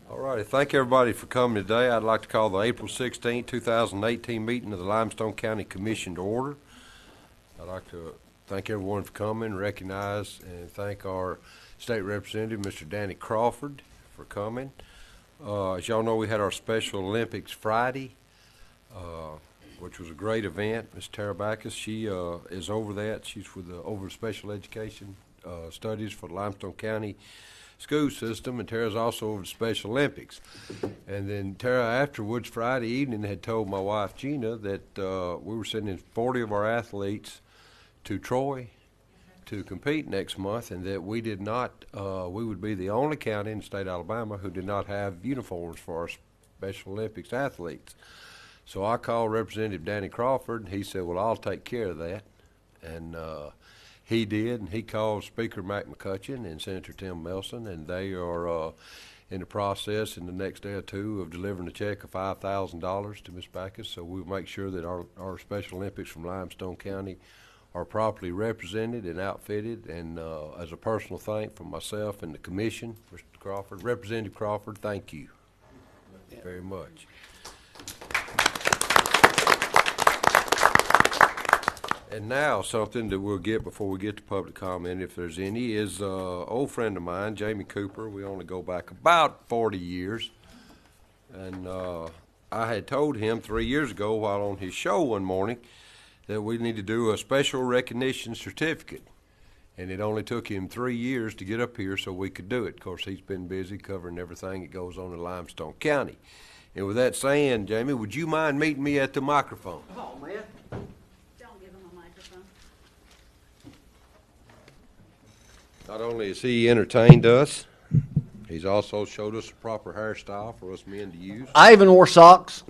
All righty. Thank everybody for coming today. I'd like to call the April 16, 2018 meeting of the Limestone County Commission to order. I'd like to thank everyone for coming, recognize and thank our state representative, Mr. Danny Crawford, for coming. As y'all know, we had our Special Olympics Friday, which was a great event. Ms. Tara Backus, she is over that. She's with over special education studies for the Limestone County school system, and Tara's also over the Special Olympics. And then Tara afterwards, Friday evening, had told my wife Gina that we were sending 40 of our athletes to Troy to compete next month, and that we did not, we would be the only county in the state of Alabama who did not have uniforms for our Special Olympics athletes. So I called Representative Danny Crawford, and he said, well, I'll take care of that. And he did, and he called Speaker Mac McCutcheon and Senator Tim Melson, and they are in the process in the next day or two of delivering a check of $5,000 to Ms. Backus. So we'll make sure that our Special Olympics from Limestone County are properly represented and outfitted. And as a personal thank from myself and the commission, Mr. Crawford, Representative Crawford, thank you very much. And now something that we'll get before we get to public comment, if there's any, is an old friend of mine, Jamie Cooper. We only go back about 40 years. And I had told him 3 years ago while on his show one morning that we need to do a special recognition certificate. And it only took him 3 years to get up here so we could do it. Of course, he's been busy covering everything that goes on in Limestone County. And with that saying, Jamie, would you mind meeting me at the microphone? Oh, man. Not only has he entertained us, he's also showed us a proper hairstyle for us men to use. I even wore socks,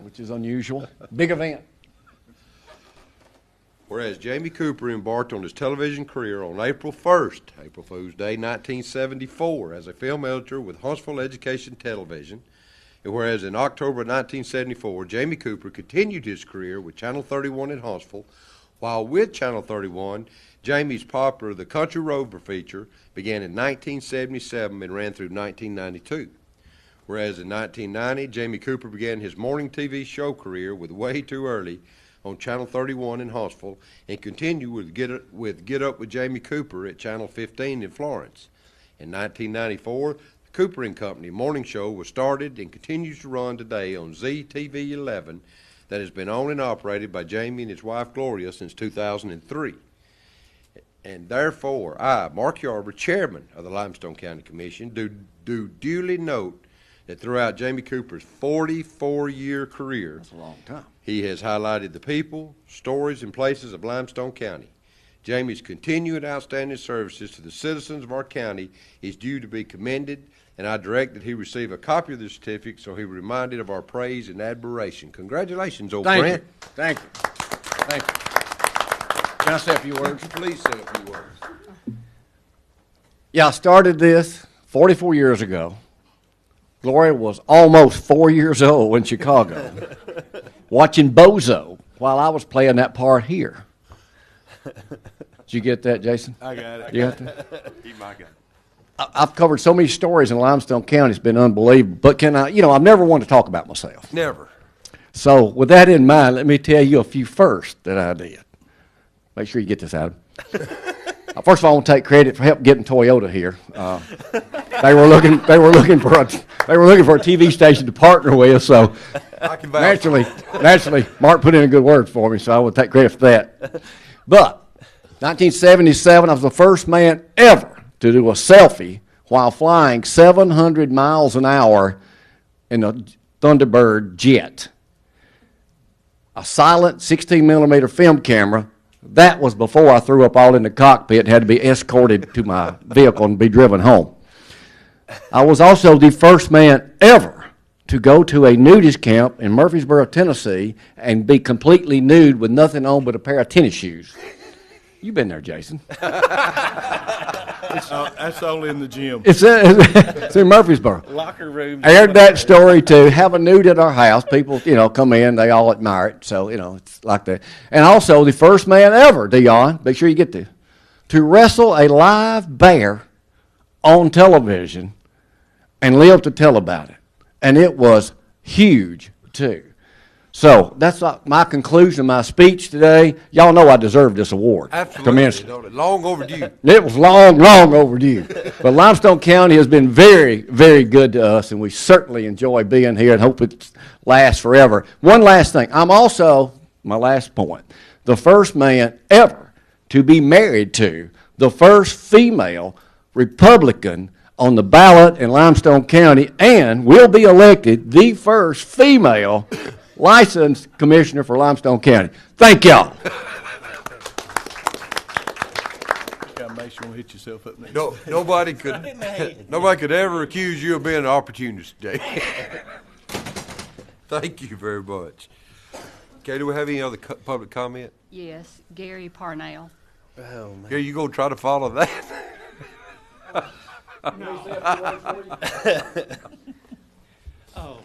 which is unusual. Big event. Whereas Jamie Cooper embarked on his television career on April 1st, April Fool's Day, 1974, as a film editor with Huntsville Education Television. And whereas in October 1974, Jamie Cooper continued his career with Channel 31 in Huntsville. While with Channel 31, Jamie's popular The Country Rover feature began in 1977 and ran through 1992. Whereas in 1990, Jamie Cooper began his morning TV show career with Way Too Early on Channel 31 in Huntsville and continued with Get Up with Jamie Cooper at Channel 15 in Florence. In 1994, the Cooper and Company morning show was started and continues to run today on ZTV 11 that has been owned and operated by Jamie and his wife Gloria since 2003. And therefore, I, Mark Yarber, Chairman of the Limestone County Commission, do duly note that throughout Jamie Cooper's 44-year career, that's a long time, he has highlighted the people, stories, and places of Limestone County. Jamie's continued outstanding services to the citizens of our county is due to be commended, and I direct that he receive a copy of the certificate so he be reminded of our praise and admiration. Congratulations, old friend. Thank you. Thank you. Can I say a few words? Please say a few words. Yeah, I started this 44 years ago. Gloria was almost 4 years old in Chicago, watching Bozo while I was playing that part here. Did you get that, Jason? I got it. You got that? Keep my gun. I've covered so many stories in Limestone County, it's been unbelievable. But I've never wanted to talk about myself. Never. So with that in mind, let me tell you a few firsts that I did. Make sure you get this, Adam. First of all, I want to take credit for helping getting Toyota here. They were looking for a TV station to partner with. So naturally, Mark put in a good word for me. So I would take credit for that. But 1977, I was the first man ever to do a selfie while flying 700 miles an hour in a Thunderbird jet. A silent 16-millimeter film camera. That was before I threw up all in the cockpit and had to be escorted to my vehicle and be driven home. I was also the first man ever to go to a nudist camp in Murfreesboro, Tennessee, and be completely nude with nothing on but a pair of tennis shoes. You've been there, Jason. That's only in the gym. It's in Murfreesboro. Locker room. I heard that story too. Have a nude at our house. People, come in. They all admire it. So, it's like that. And also the first man ever, Dion, make sure you get this, to wrestle a live bear on television and live to tell about it. And it was huge, too. So that's my conclusion of my speech today. Y'all know I deserve this award. Absolutely. Tremendously. Don't it? Long overdue. It was long, long overdue. But Limestone County has been very, very good to us, and we certainly enjoy being here and hope it lasts forever. One last thing. I'm also, my last point, the first man ever to be married to the first female Republican on the ballot in Limestone County, and will be elected the first female licensed commissioner for Limestone County. Thank y'all. Gotta make sure you hit yourself up next. No, nobody could ever accuse you of being an opportunist today. Thank you very much. Okay, do we have any other public comment? Yes, Gary Parnell. Oh, man. Here, you gonna try to follow that? Oh,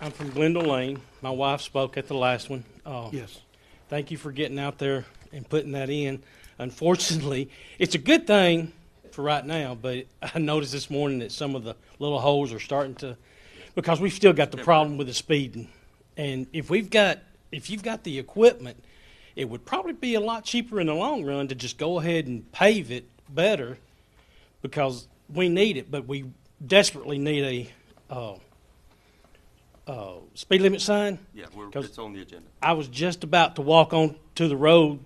I'm from Glendale Lane. My wife spoke at the last one. Yes. Thank you for getting out there and putting that in. Unfortunately, it's a good thing for right now, but I noticed this morning that some of the little holes are starting to, because we've still got the problem with the speeding. And if you've got the equipment, it would probably be a lot cheaper in the long run to just go ahead and pave it better, because we need it, but we desperately need a speed limit sign. Yeah, it's on the agenda. I was just about to walk on to the road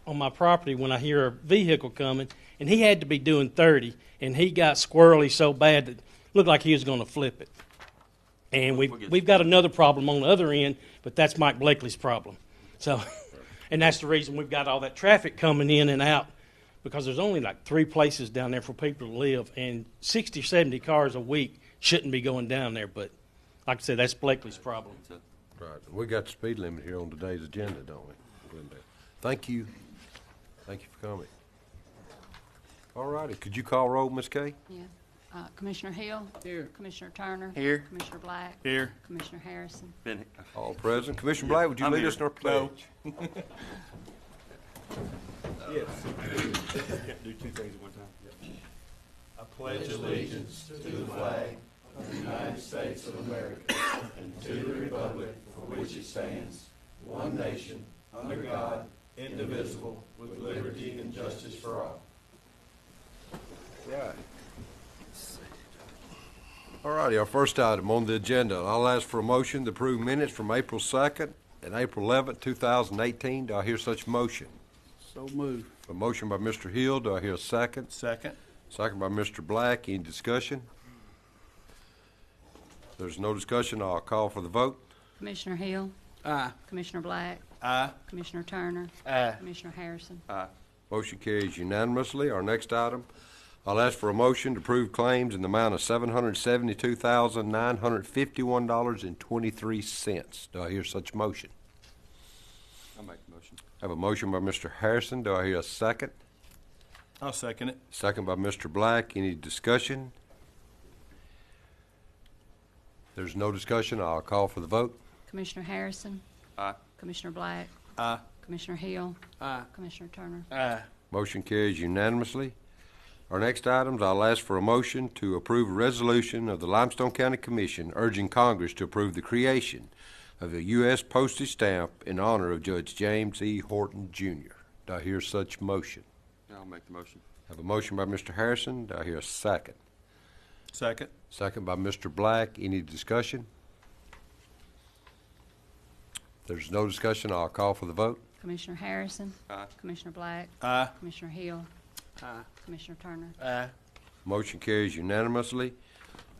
on my property when I hear a vehicle coming, and he had to be doing 30, and he got squirrely so bad that it looked like he was going to flip it. And we've got another problem on the other end, but that's Mike Blakely's problem. So, and that's the reason we've got all that traffic coming in and out, because there's only like 3 places down there for people to live, and 60 or 70 cars a week shouldn't be going down there. But like I said, that's Blakely's problem. Right. We got the speed limit here on today's agenda, don't we? Thank you. Thank you for coming. All righty. Could you call roll, Ms. Kay? Yeah. Commissioner Hill. Here. Commissioner Turner. Here. Commissioner Black. Here. Commissioner Harrison. Been- All present. Commissioner Black, would you I'm lead here. us in our pledge? Yes. Can't do 2 things at one time. I pledge allegiance to the flag of the United States of America and to the republic for which it stands, one nation, under God, indivisible, with liberty and justice for all. Right. All righty, our first item on the agenda, I'll ask for a motion to approve minutes from April 2nd and April 11th, 2018. Do I hear such motion? So move. A motion by Mr. Hill. Do I hear a second? Second. Second by Mr. Black. Any discussion? If there's no discussion, I'll call for the vote. Commissioner Hill. Aye. Commissioner Black. Aye. Commissioner Turner. Aye. Commissioner Harrison. Aye. Motion carries unanimously. Our next item, I'll ask for a motion to approve claims in the amount of $772,951.23. Do I hear such motion? I'll make the motion. I have a motion by Mr. Harrison. Do I hear a second? I'll second it. Second by Mr. Black. Any discussion? If there's no discussion, I'll call for the vote. Commissioner Harrison. Aye. Commissioner Black. Aye. Commissioner Hill. Aye. Commissioner Turner. Aye. Motion carries unanimously. Our next items, I'll ask for a motion to approve a resolution of the Limestone County Commission urging Congress to approve the creation of a U.S. postage stamp in honor of Judge James E. Horton, Jr. Do I hear such motion? I'll make the motion. I have a motion by Mr. Harrison. Do I hear a second? Second. Second by Mr. Black. Any discussion? If there's no discussion, I'll call for the vote. Commissioner Harrison. Aye. Commissioner Black. Aye. Commissioner Hill. Aye. Commissioner Turner. Aye. Motion carries unanimously.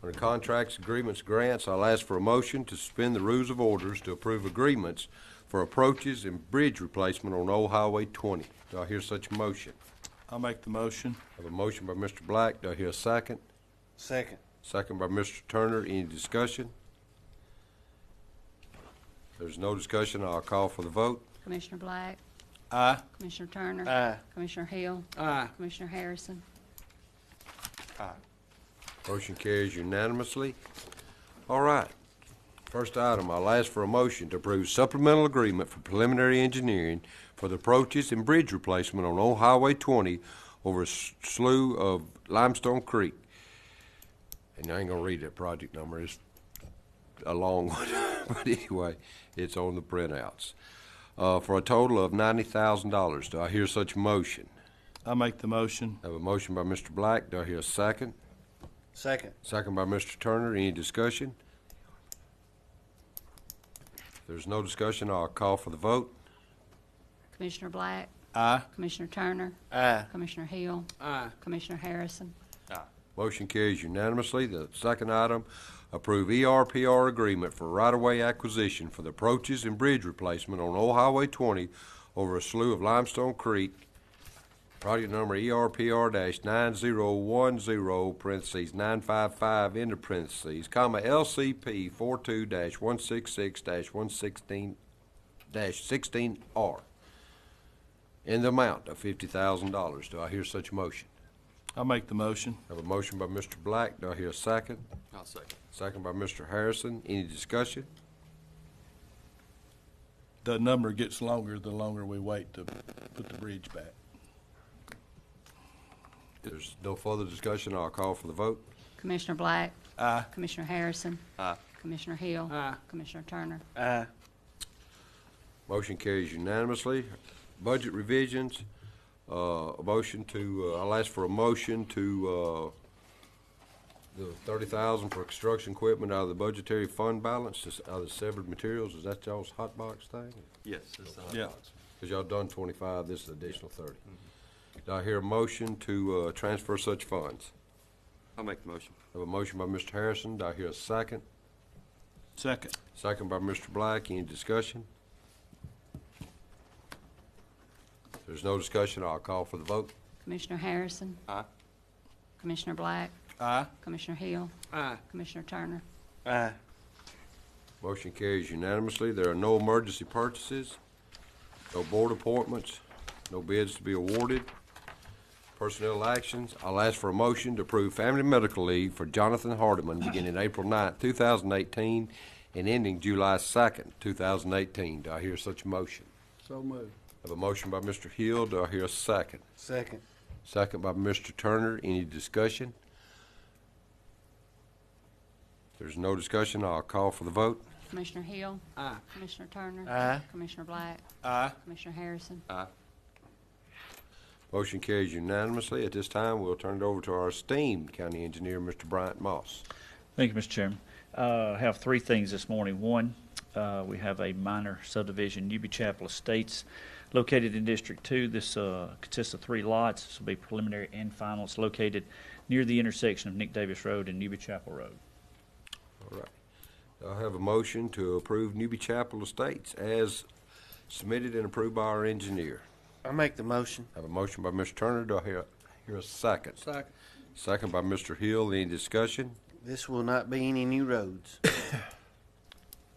Under contracts, agreements, grants, I'll ask for a motion to suspend the rules of orders to approve agreements for approaches and bridge replacement on Old Highway 20. Do I hear such motion? I'll make the motion. I have a motion by Mr. Black. Do I hear a second? Second. Second by Mr. Turner. Any discussion? If there's no discussion, I'll call for the vote. Commissioner Black. Aye. Commissioner Turner. Aye. Commissioner Hill. Aye. Commissioner Harrison. Motion carries unanimously. All right. First item, I'll ask for a motion to approve supplemental agreement for preliminary engineering for the approaches and bridge replacement on Old Highway 20 over a slough of Limestone Creek. And I ain't gonna read that project number, it's a long one, but anyway, it's on the printouts. For a total of $90,000. Do I hear such motion? I make the motion. I have a motion by Mr. Black. Do I hear a second? Second. Second by Mr. Turner. Any discussion? If there's no discussion, I'll call for the vote. Commissioner Black, Aye. Commissioner Turner, Aye. Commissioner Hill, Commissioner Harrison. Motion carries unanimously. The second item, approve ERPR agreement for right-of-way acquisition for the approaches and bridge replacement on Old Highway 20 over a slough of Limestone Creek. Project number ERPR-9010, parentheses 955, into parentheses, comma, LCP 42-166-116-16R, in the amount of $50,000. Do I hear such motion? I make the motion. I have a motion by Mr. Black. Do I hear a second? I'll second. Second by Mr. Harrison. Any discussion? The number gets longer the longer we wait to put the bridge back. If there's no further discussion, I'll call for the vote. Commissioner Black, Aye. Commissioner Harrison, Aye. Commissioner Hill, Commissioner Turner. Aye. Motion carries unanimously. Budget revisions, a motion to, I'll ask for a motion to, the $30,000 for construction equipment out of the budgetary fund balance, just out of the severed materials. Is that y'all's hot box thing? Yes. It's the hot Yeah. box. Because y'all done 25, this is additional 30. Do I hear a motion to, transfer such funds? I'll make the motion. I have a motion by Mr. Harrison. Do I hear a second? Second. Second by Mr. Black. Any discussion? If there's no discussion, I'll call for the vote. Commissioner Harrison, Aye. Commissioner Black, Aye. Commissioner Hill, Commissioner Turner. Aye. Motion carries unanimously. There are no emergency purchases, no board appointments, no bids to be awarded. Personnel actions, I'll ask for a motion to approve family medical leave for Jonathan Hardiman beginning April 9th, 2018, and ending July 2nd, 2018. Do I hear such a motion? So moved. I have a motion by Mr. Hill. Do I hear a second? Second. Second by Mr. Turner. Any discussion? If there's no discussion, I'll call for the vote. Commissioner Hill, Commissioner Turner. Aye. Commissioner Black, Aye. Commissioner Harrison. Aye. Motion carries unanimously. At this time, we'll turn it over to our esteemed county engineer, Mr. Bryant Moss. Thank you, Mr. Chairman. I have three things this morning. One, we have a minor subdivision, Newby Chapel Estates, located in District 2. This consists of 3 lots. This will be preliminary and final. It's located near the intersection of Nick Davis Road and Newby Chapel Road. All right. I have a motion to approve Newby Chapel Estates as submitted and approved by our engineer. I make the motion. I have a motion by Mr. Turner. Do I hear a second? Second. Second by Mr. Hill. Any discussion? This will not be any new roads.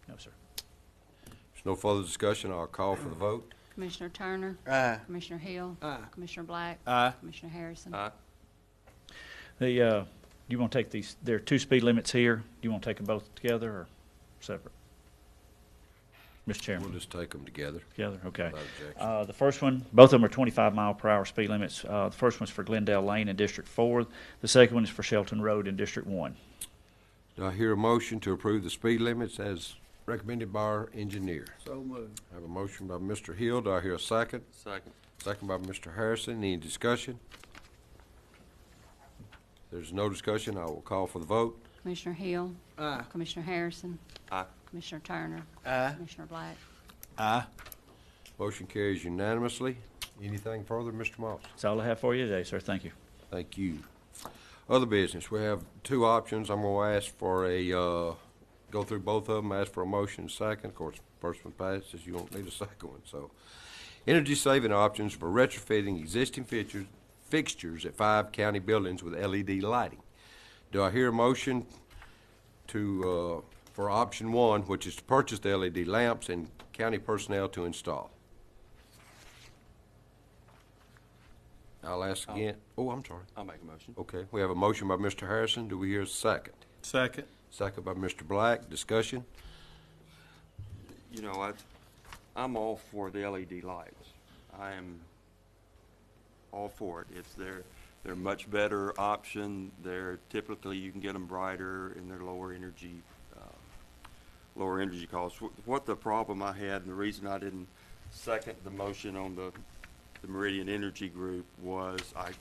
No, sir. There's no further discussion. I'll call for the vote. Commissioner Turner, Aye. Commissioner Hill, Commissioner Black, Aye. Commissioner Harrison. Aye. Do you want to take these? There are 2 speed limits here. Do you want to take them both together or separate? Mr. Chairman. We'll just take them together. Together, okay. Without objection. The first one, both of them are 25-mile-per-hour speed limits. The first one's for Glendale Lane in District 4. The second one is for Shelton Road in District 1. Do I hear a motion to approve the speed limits as recommended by our engineer? So moved. I have a motion by Mr. Hill. Do I hear a second? Second. Second by Mr. Harrison. Any discussion? If there's no discussion, I will call for the vote. Commissioner Hill, Commissioner Harrison, Aye. Commissioner Turner, Aye. Commissioner Black. Aye. Motion carries unanimously. Anything further, Mr. Moss? That's all I have for you today, sir. Thank you. Thank you. Other business, we have 2 options. I'm going to ask for a, go through both of them, ask for a motion second. Of course, first one passes, you won't need a second one. So, energy saving options for retrofitting existing fixtures at 5 county buildings with LED lighting. Do I hear a motion to, for option 1, which is to purchase the LED lamps and county personnel to install? I'll ask again. Oh, I'm sorry. I'll make a motion. Okay, we have a motion by Mr. Harrison. Do we hear a second? Second. Second by Mr. Black. Discussion? You know, I'm all for the LED lights. I am all for it. It's there. They're a much better option. They're typically, you can get them brighter and they're lower energy costs. What the problem I had and the reason I didn't second the motion on the Meridian Energy Group was I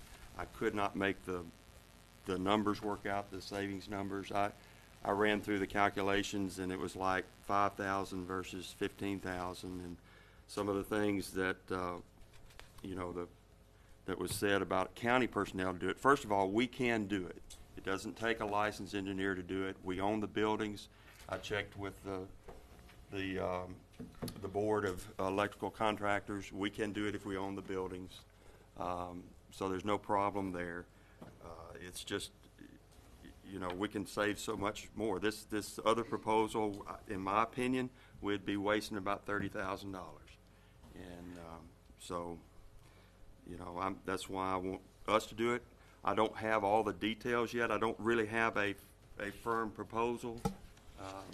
could not make the numbers work out, the savings numbers. I ran through the calculations and it was like 5,000 versus 15,000, and some of the things that that was said about county personnel to do it. First of all, we can do it. It doesn't take a licensed engineer to do it. We own the buildings. I checked with the board of electrical contractors. We can do it if we own the buildings. So there's no problem there. It's just, we can save so much more. This other proposal, in my opinion, we'd be wasting about $30,000. And so, that's why I want us to do it. I don't have all the details yet. I don't really have a firm proposal.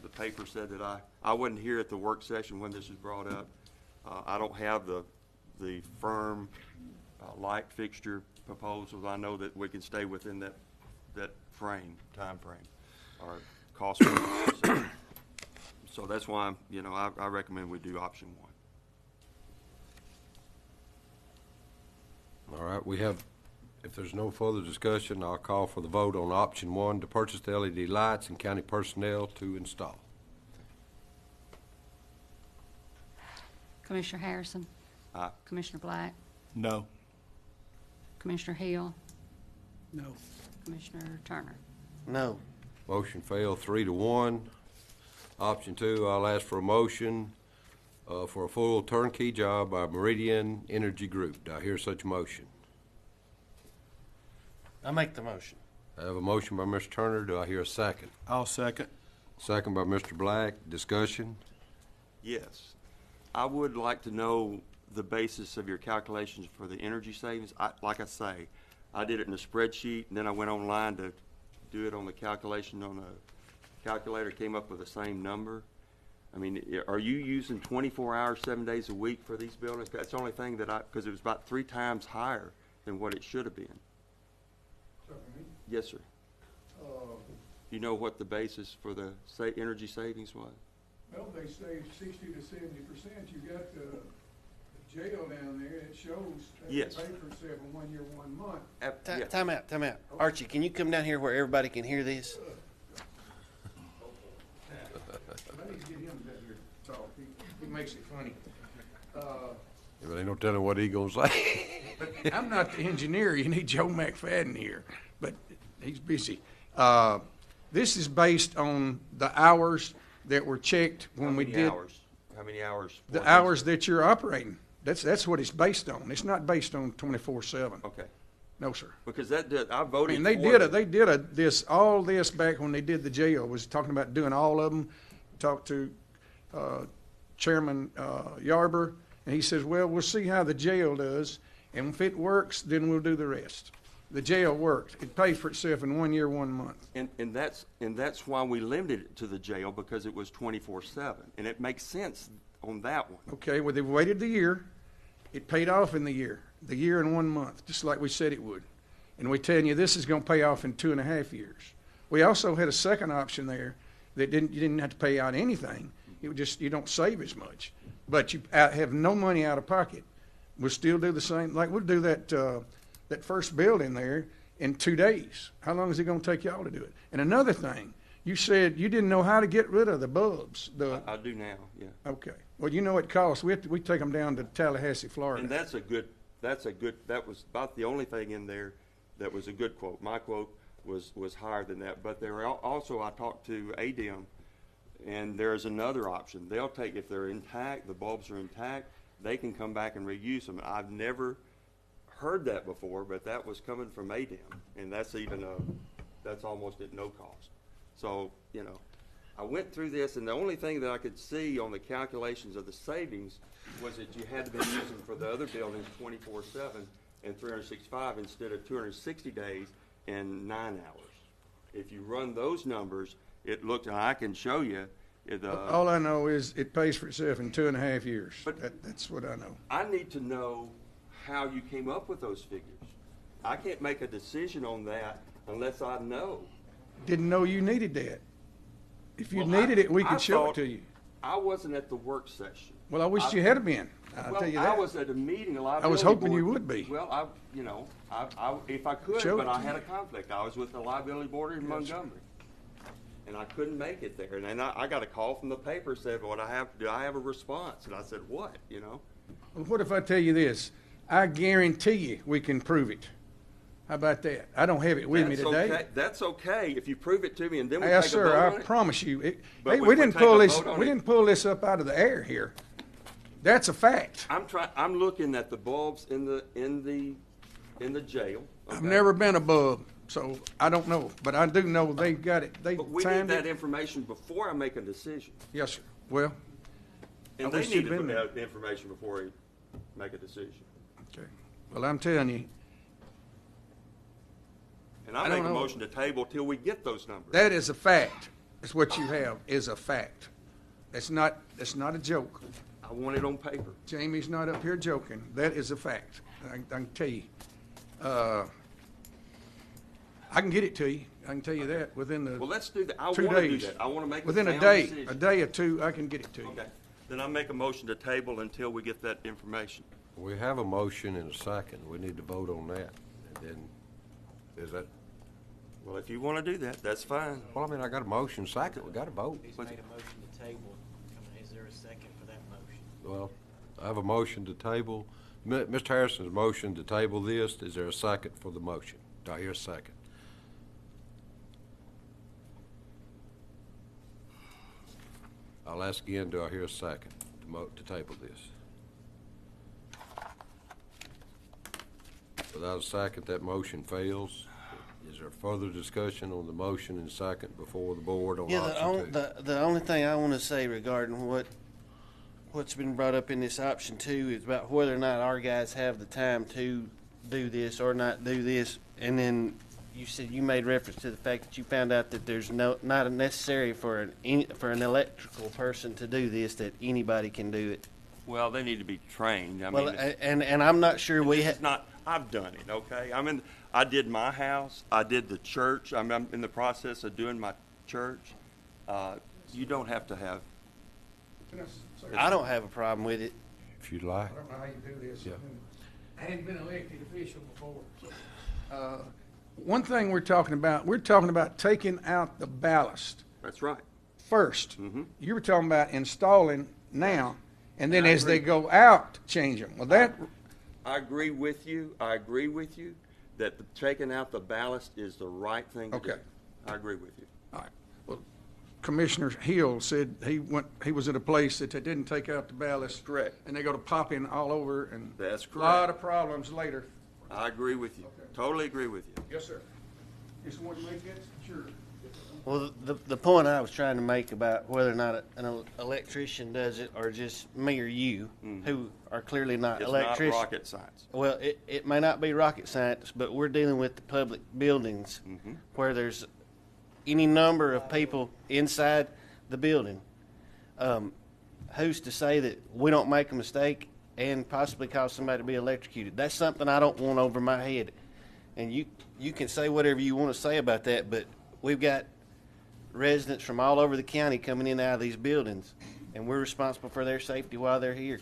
The paper said that I wasn't here at the work session when this was brought up. I don't have the firm light fixture proposals. I know that we can stay within that time frame, or cost frame. So that's why I recommend we do option one. All right, if there's no further discussion, I'll call for the vote on option one to purchase the LED lights and county personnel to install. Commissioner Harrison? Aye. Commissioner Black? No. Commissioner Hill? No. Commissioner Turner? No. Motion failed 3-1. Option two, I'll ask for a motion for a full turnkey job by Meridian Energy Group. Do I hear such a motion? I make the motion. I have a motion by Mr. Turner. Do I hear a second? I'll second. Second by Mr. Black. Discussion? Yes. I would like to know the basis of your calculations for the energy savings. Like I say, I did it in a spreadsheet, and then I went online to do it on the calculation on a calculator, came up with the same number. I mean, are you using 24 hours, 7 days a week for these buildings? That's the only thing that because it was about 3 times higher than what it should have been. Yes, sir. You know what the basis for the energy savings was? Well, they say 60 to 70%. You got the jail down there. It shows that Yes. they pay for itself in 1 year, 1 month. Yeah. Time out. Archie, can you come down here where everybody can hear this? Let me get him down here to talk. He makes it funny. Yeah, but ain't no telling what he gonna say. But I'm not the engineer. You need Joe McFadden here, but he's busy. This is based on the hours that were checked when we did. How many hours? The hours that you're operating. That's what it's based on. It's not based on 24/7. Okay. No, sir. Because I I voted mean, they did all this back when they did the jail, was talking about doing all of them. Talked to Chairman Yarber, and he says, well, we'll see how the jail does, and if it works, then we'll do the rest. The jail worked. It paid for itself in 1 year, 1 month. And that's why we limited it to the jail, because it was 24/7, and it makes sense on that one. Okay, well, they waited the year. It paid off in the year and 1 month, just like we said it would. And we're telling you this is going to pay off in 2.5 years. We also had a second option there that you didn't have to pay out anything. It would just, you don't save as much, but you have no money out of pocket. We'll still do the same, like we'll do that first building there in 2 days. How long is it going to take y'all to do it? And another thing, you said you didn't know how to get rid of the bulbs. I do now, yeah. Okay. Well, you know it costs. We take them down to Tallahassee, Florida. And that was about the only thing in there that was a good quote. My quote was higher than that. But there are also, I talked to ADM, and there's another option. They'll take, if they're intact, the bulbs are intact, they can come back and reuse them. I've never heard that before, but that was coming from ADM, and that's almost at no cost. So, I went through this, and the only thing that I could see on the calculations of the savings was that you had to be using for the other buildings 24/7 and 365 instead of 260 days and 9 hours. If you run those numbers, it looked, and I can show you. All I know is it pays for itself in 2.5 years. But that's what I know. I need to know how you came up with those figures. I can't make a decision on that unless I know. Didn't know you needed that. If you Well, needed it, we I could show it thought- to you. I wasn't at the work session. Well, I wish you had been. I'll Well, tell you I that. was at a meeting, a liability I was hoping board. you would be. Well, if I could, Show but it I to had you. a conflict. I was with the liability board in Montgomery. And I couldn't make it there. And then I got a call from the paper, said, do I have a response? And I said, what, Well, what if I tell you this? I guarantee you we can prove it. How about that? I don't have it with me That's today. okay. That's okay if you prove it to me and then we Yes, take a vote sir, on I it. promise you. But Hey, we we didn't take pull a this, vote on we it. didn't pull this up out of the air here. That's a fact. I'm looking at the bulbs in the jail. I've okay? never been above, so I don't know, but I do know they got it, they But we need timed that it. information before I make a decision. Yes, sir. Well, And I they wish need you'd to been put there. out the information before we make a decision. okay. Well, I'm telling you, And I I don't make a know. motion to table till we get those numbers. that is a fact. It's what you have is a fact. That's not a joke. I want it on paper. Jamie's not up here joking. That is a fact. I can tell you. I can get it to you. I can tell you that within Well, the let's do that. I 2 want to do days. that. I want to make Within a a sound day, decision. a day or two, I can get it to you. Okay. Then I make a motion to table until we get that information. We have a motion and a second. We need to vote on that. And then, is that, Well, if you want to do that, that's fine. well, I mean, I got a motion, second, we got to vote. He's made a motion to table. Is there a second for that motion? Well, I have a motion to table. Mr. Harrison's motion to table this. Is there a second for the motion? Do I hear a second? I'll ask again, do I hear a second to table this? Without a second, that motion fails. Is there further discussion on the motion and second before the board on Yeah, option two? the only thing I want to say regarding what's been brought up in this option 2 is about whether or not our guys have the time to do this or not do this. And then you said you made reference to the fact that you found out that there's not necessary for an electrical person to do this, that anybody can do it. Well, they need to be trained. I Well, mean, it's- and I'm not sure we it's not, I've done it, okay? I did my house, I did the church, I'm in the process of doing my church. You don't have to have, I don't have a problem with it. If you'd like. I don't know how you do this. Yeah. I hadn't been an elected official before. One thing we're talking about taking out the ballast that's right. first. Mhm. You were talking about installing now, and then I as they agree. go out, change them. Well, that, I agree with you that taking out the ballast is the right thing to do. Okay. I agree with you. all right. Well, Commissioner Hill said he was at a place that they didn't take out the ballast. Correct. And they go to popping all over, and That's a lot correct. of problems later. I agree with you. Okay. Totally agree with you. Yes, sir. Just want to make that sure. Well, the point I was trying to make about whether or not an electrician does it, or just me or you, who are clearly not It's not electricians. rocket science. Well, it may not be rocket science, but we're dealing with the public buildings where there's any number of people inside the building. Who's to say that we don't make a mistake and possibly cause somebody to be electrocuted? That's something I don't want over my head. And you can say whatever you want to say about that, but we've got residents from all over the county coming in and out of these buildings, and we're responsible for their safety while they're here.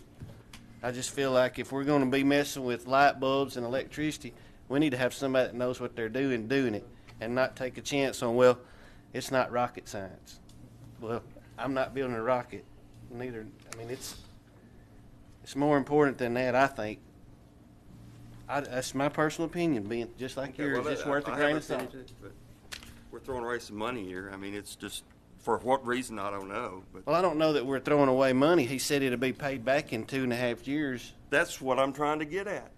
I just feel like if we're going to be messing with light bulbs and electricity, we need to have somebody that knows what they're doing it, and not take a chance on, well, it's not rocket science. Well, I'm not building a rocket, neither. I mean, it's more important than that, I think. That's my personal opinion, being just like yours, Well, just worth a I grain have of salt. opinion too, but we're throwing away some money here. I mean, it's just, for what reason, I don't know. But Well, I don't know that we're throwing away money. He said it'll be paid back in 2.5 years. that's what I'm trying to get at.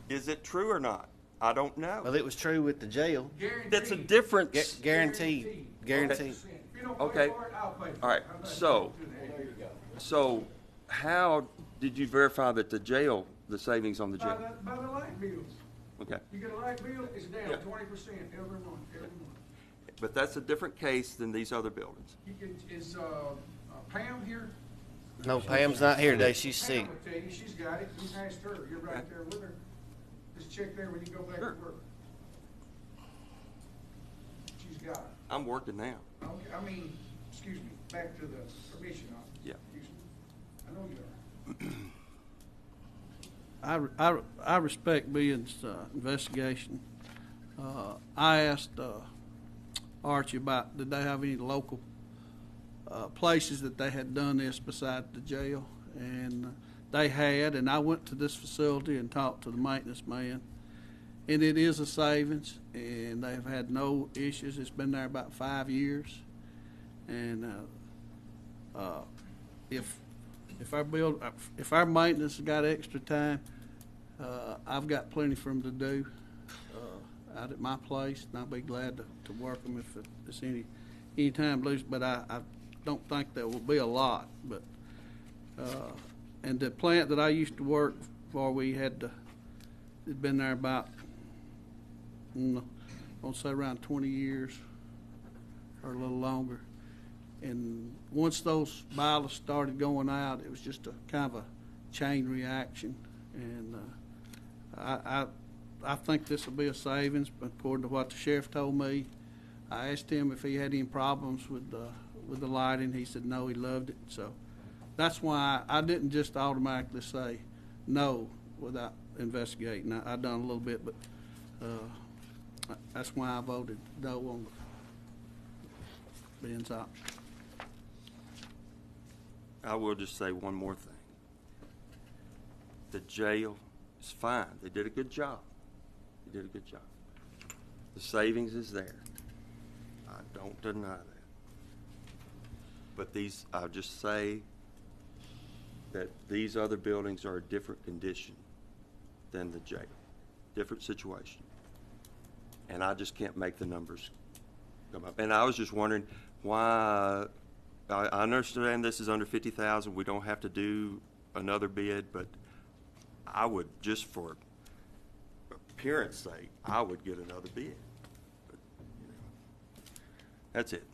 Is it true or not? I don't know. Well, it was true with the jail. That's a difference. Guaranteed. Guaranteed. If you don't pay Okay. for it, I'll pay for it. All right, How about so- that? So how did you verify that the jail, the savings on the By jail? the light bills. Okay, You get a light bill, it's down Yeah. 20% every month, but that's a different case than these other buildings. Is Pam here? No, Pam's not here today. She's sick. Pam will tell you, she's got it. You asked her, you're right there with her. Just check there when you go back to Sure. work. She's got it. I'm working now. Okay, I mean, excuse me, back to the commission office. Yeah. Excuse me. I know you are. I respect Ben's investigation. I asked Archie about, did they have any local places that they had done this beside the jail? And they had, and I went to this facility and talked to the maintenance man. And it is a savings, and they've had no issues. It's been there about 5 years. And if our maintenance has got extra time, I've got plenty for them to do out at my place, and I'll be glad to work them if it's any time loose. But I don't think there will be a lot. But and the plant that I used to work for, it'd been there about, I'll say around 20 years or a little longer. And once those boilers started going out, it was just a kind of a chain reaction. And I think this will be a savings, but according to what the sheriff told me. I asked him if he had any problems with the lighting. He said no, he loved it. So that's why I didn't just automatically say no without investigating. I done a little bit, but that's why I voted no on Ben's option. I will just say one more thing. The jail is fine. They did a good job. They did a good job. The savings is there. I don't deny that. But I'll just say that these other buildings are a different condition than the jail. Different situation. And I just can't make the numbers come up. And I was just wondering why. I understand this is under 50,000. We don't have to do another bid, but I would, just for appearance sake, I would get another bid. But, that's it.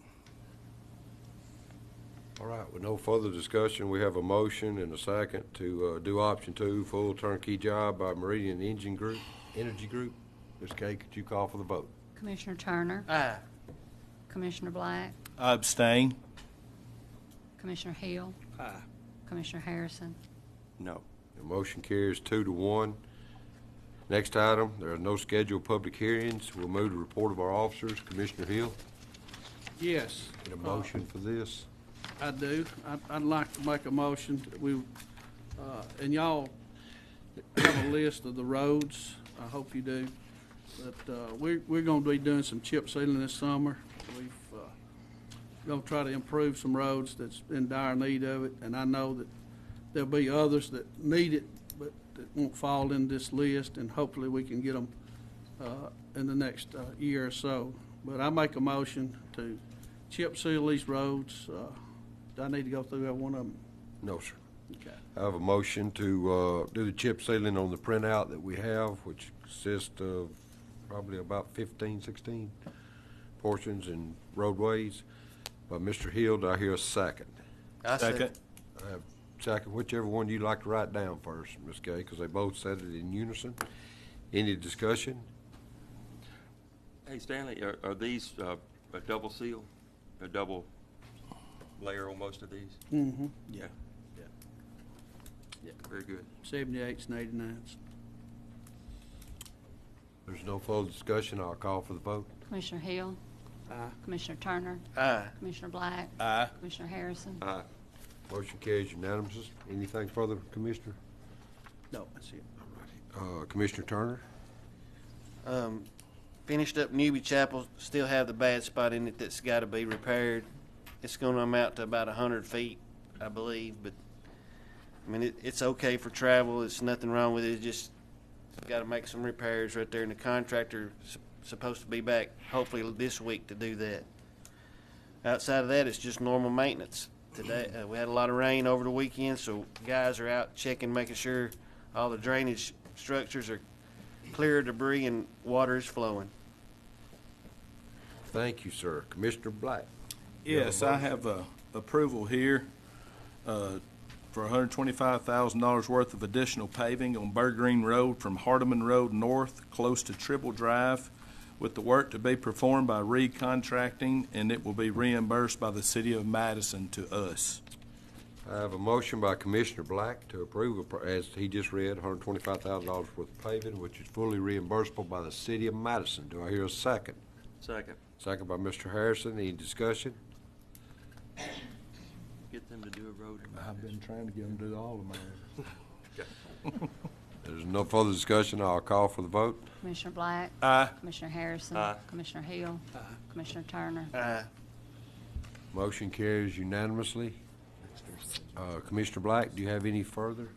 All right, with no further discussion, we have a motion and a second to do option 2, full turnkey job by Meridian Energy Group. Ms. Kay, could you call for the vote? Commissioner Turner, Aye. Commissioner Black, I abstain. Commissioner Hill, Aye. Commissioner Harrison. No. The motion carries 2-1. Next item, there are no scheduled public hearings. We'll move to report of our officers. Commissioner Hill, Yes. get a motion for this. I do. I'd like to make a motion that and y'all have a list of the roads. I hope you do. But we're going to be doing some chip sealing this summer. We've going to try to improve some roads that's in dire need of it. And I know that there'll be others that need it, but that won't fall in this list. And hopefully we can get them in the next year or so. But I make a motion to chip seal these roads. Do I need to go through every one of them? No, sir. Okay. I have a motion to do the chip sealing on the printout that we have, which consists of probably about 15, 16 portions and roadways. By Mr. Hill, do I hear a second? I Second. I have second, whichever one you'd like to write down first, Ms. Gay, because they both said it in unison. Any discussion? Hey, Stanley, are these a double seal? A double layer on most of these? Mm-hmm. Yeah. Yeah. Very good. 78s and 89s. There's no further discussion. I'll call for the vote. Commissioner Hill, Aye. Commissioner Turner, Aye. Commissioner Black, Aye. Commissioner Harrison. Aye. Motion carries unanimous. Anything further, Commissioner? No, that's it. Commissioner Turner? Finished up Newbie Chapel, still have the bad spot in it that's got to be repaired. It's going to amount to about 100 feet, I believe, but I mean, it's okay for travel. It's nothing wrong with it. It's just got to make some repairs right there, and the contractor supposed to be back hopefully this week to do that. Outside of that, it's just normal maintenance. Today we had a lot of rain over the weekend, so guys are out checking, making sure all the drainage structures are clear of debris and water is flowing. Thank you, sir. Commissioner Black? Yes, I have approval here for $125,000 worth of additional paving on Bird Green Road from Hardeman Road North, close to Tribble Drive, with the work to be performed by Reed Contracting, and it will be reimbursed by the City of Madison to us. I have a motion by Commissioner Black to approve, as he just read, $125,000 worth of paving, which is fully reimbursable by the City of Madison. Do I hear a second? Second. Second by Mr. Harrison. Any discussion? Get them to do a road. I've been trying to get them to do all of mine. There's no further discussion. I'll call for the vote. Commissioner Black. Aye. Commissioner Harrison. Aye. Commissioner Hill. Commissioner Turner. Aye. Motion carries unanimously. Commissioner Black, do you have any further?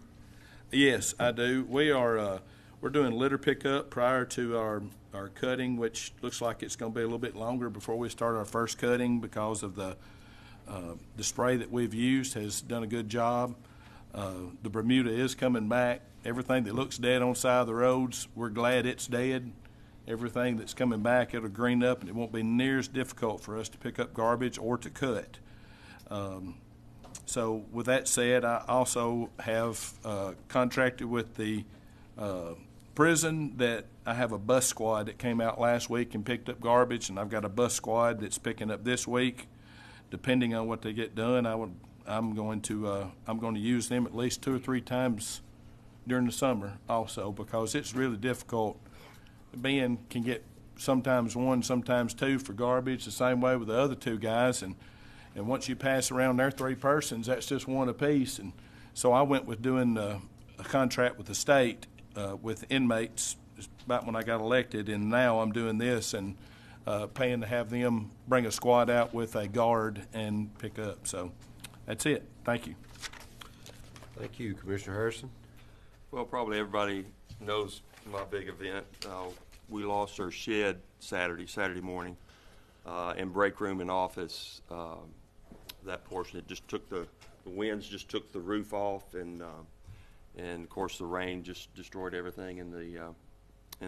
Yes, I do. We're doing litter pickup prior to our cutting, which looks like it's going to be a little bit longer before we start our first cutting because of the spray that we've used has done a good job. The Bermuda is coming back. Everything that looks dead on the side of the roads, we're glad it's dead. Everything that's coming back, it'll green up, and it won't be near as difficult for us to pick up garbage or to cut. So with that said, I also have contracted with the prison that I have a bus squad that came out last week and picked up garbage, and I've got a bus squad that's picking up this week. Depending on what they get done, I'm going to use them at least 2 or 3 times during the summer also, because it's really difficult. Ben can get sometimes 1, sometimes 2 for garbage, the same way with the other 2 guys, and once you pass around their 3 persons, that's just 1 apiece. And so I went with doing a contract with the state with inmates about when I got elected, and now I'm doing this and paying to have them bring a squad out with a guard and pick up. So that's it. Thank you. Thank you, Commissioner Harrison. Well, probably everybody knows my big event. We lost our shed Saturday morning, and break room and office. That portion, it just took the winds just took the roof off, and of course the rain just destroyed everything in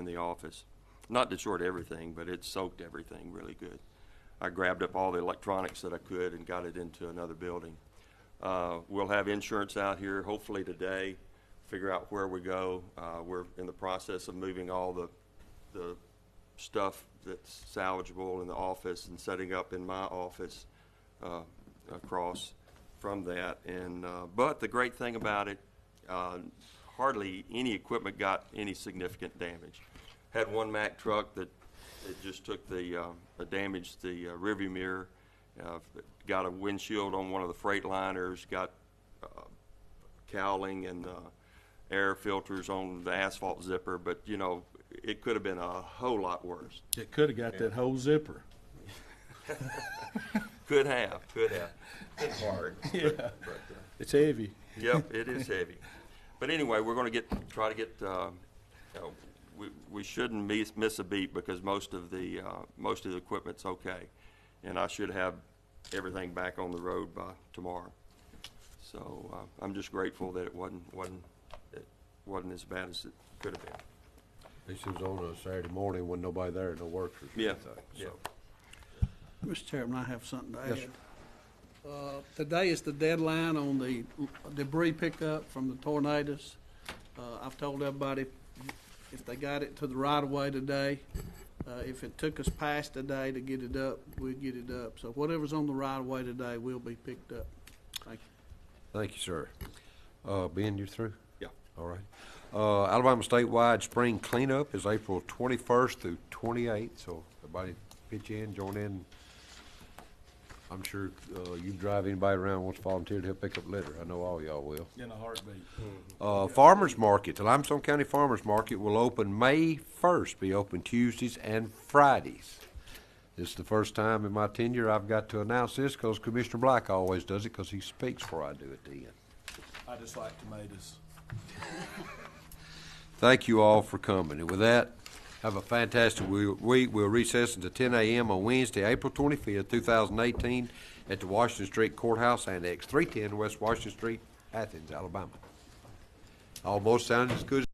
the office. Not destroyed everything, but it soaked everything really good. I grabbed up all the electronics that I could and got it into another building. We'll have insurance out here hopefully today, figure out where we go. We're in the process of moving all the stuff that's salvageable in the office and setting up in my office across from that. And but the great thing about it, hardly any equipment got any significant damage. Had one Mack truck that it just took damaged the rearview mirror, got a windshield on one of the freight liners, got cowling and air filters on the asphalt zipper, but you know, it could have been a whole lot worse. It could have got that whole zipper. Could have. It's hard. Yeah. But, It's heavy. Yep, it is heavy. But anyway, we're going to try to get. We shouldn't miss a beat because most of the equipment's okay, and I should have everything back on the road by tomorrow. So I'm just grateful that it wasn't as bad as it could have been. This was on a Saturday morning when nobody there, no workers. Yeah. So. Mr. Chairman, I have something to add. Yes, sir. Today is the deadline on the debris pickup from the tornadoes. I've told everybody if they got it to the right-of-way today, if it took us past today to get it up, we'd get it up. So whatever's on the right-of-way today will be picked up. Thank you. Thank you, sir. Ben, you're through? Yeah. All right. Alabama statewide spring cleanup is April 21st through 28th, so everybody pitch in, join in. I'm sure you drive anybody around wants to volunteer to help pick up litter. I know all y'all will. In a heartbeat. Farmers Market, the Limestone County Farmers Market will open May 1st, be open Tuesdays and Fridays. This is the first time in my tenure I've got to announce this because Commissioner Black always does it because he speaks before I do at the end. I just like tomatoes. Thank you all for coming. And with that, have a fantastic week. We'll recess until 10 a.m. on Wednesday, April 25th, 2018 at the Washington Street Courthouse Annex, 310 West Washington Street, Athens, Alabama. Almost sounded as good as